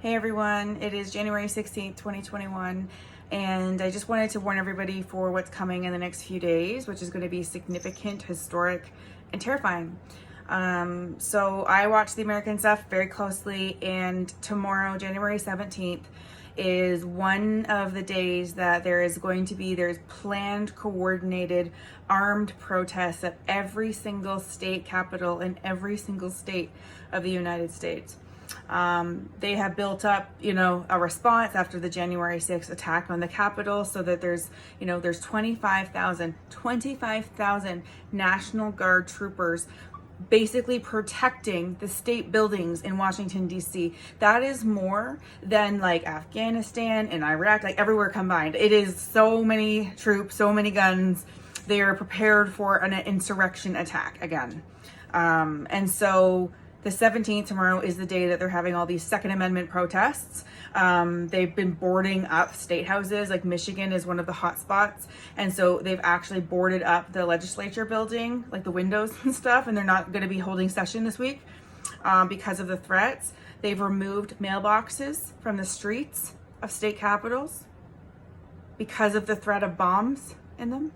Hey everyone, it is January 16th, 2021, and I just wanted to warn everybody for what's coming in the next few days, which is going to be significant, historic, and terrifying. So I watch the American stuff very closely, and tomorrow, January 17th, is one of the days that there's planned, coordinated, armed protests at every single state capital in every single state of the United States. They have built up, a response after the January 6th attack on the Capitol, so that there's 25,000 National Guard troopers basically protecting the state buildings in Washington, D.C. That is more than like Afghanistan and Iraq, like everywhere combined. It is so many troops, so many guns. They are prepared for an insurrection attack again. And so the 17th, tomorrow, is the day that they're having all these Second Amendment protests. They've been boarding up state houses, like Michigan is one of the hot spots. And so they've actually boarded up the legislature building, like the windows and stuff, and they're not going to be holding session this week because of the threats. They've removed mailboxes from the streets of state capitals because of the threat of bombs in them.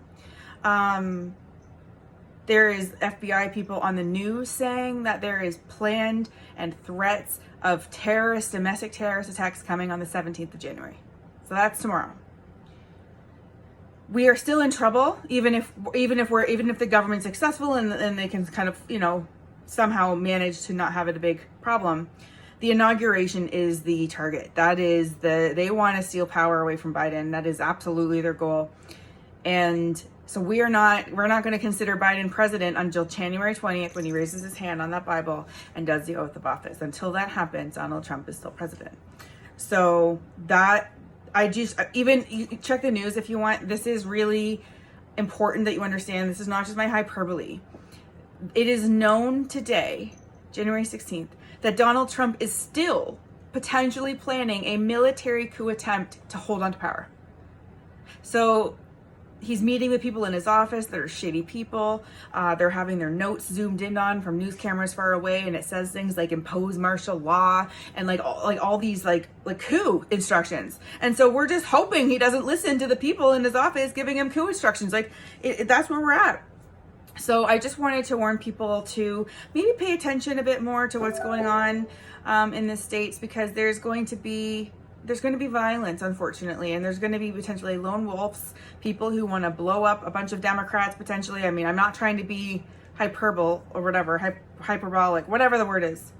There is FBI people on the news saying that there is planned and threats of domestic terrorist attacks coming on the 17th of January. So that's tomorrow. We are still in trouble, even if the government's successful and they can kind of, somehow manage to not have it a big problem. The inauguration is the target. They want to steal power away from Biden. That is absolutely their goal. And so we're not going to consider Biden president until January 20th, when he raises his hand on that Bible and does the oath of office. Until that happens, Donald Trump is still president. So you check the news if you want. This is really important that you understand. This is not just my hyperbole. It is known today, January 16th, that Donald Trump is still potentially planning a military coup attempt to hold on to power. So he's meeting with people in his office that are shady people. They're having their notes zoomed in on from news cameras far away, and it says things like impose martial law and all these like coup instructions. And so we're just hoping he doesn't listen to the people in his office giving him coup instructions. That's where we're at. So I just wanted to warn people to maybe pay attention a bit more to what's going on in the states, because there's going to be violence, unfortunately, and there's going to be potentially lone wolves, people who want to blow up a bunch of Democrats, potentially. I mean, I'm not trying to be hyperbolic, whatever the word is.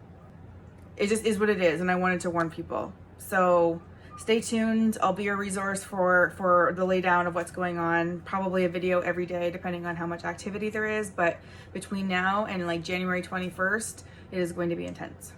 It just is what it is, and I wanted to warn people. So stay tuned. I'll be your resource for the laydown of what's going on. Probably a video every day, depending on how much activity there is. But between now and January 21st, it is going to be intense.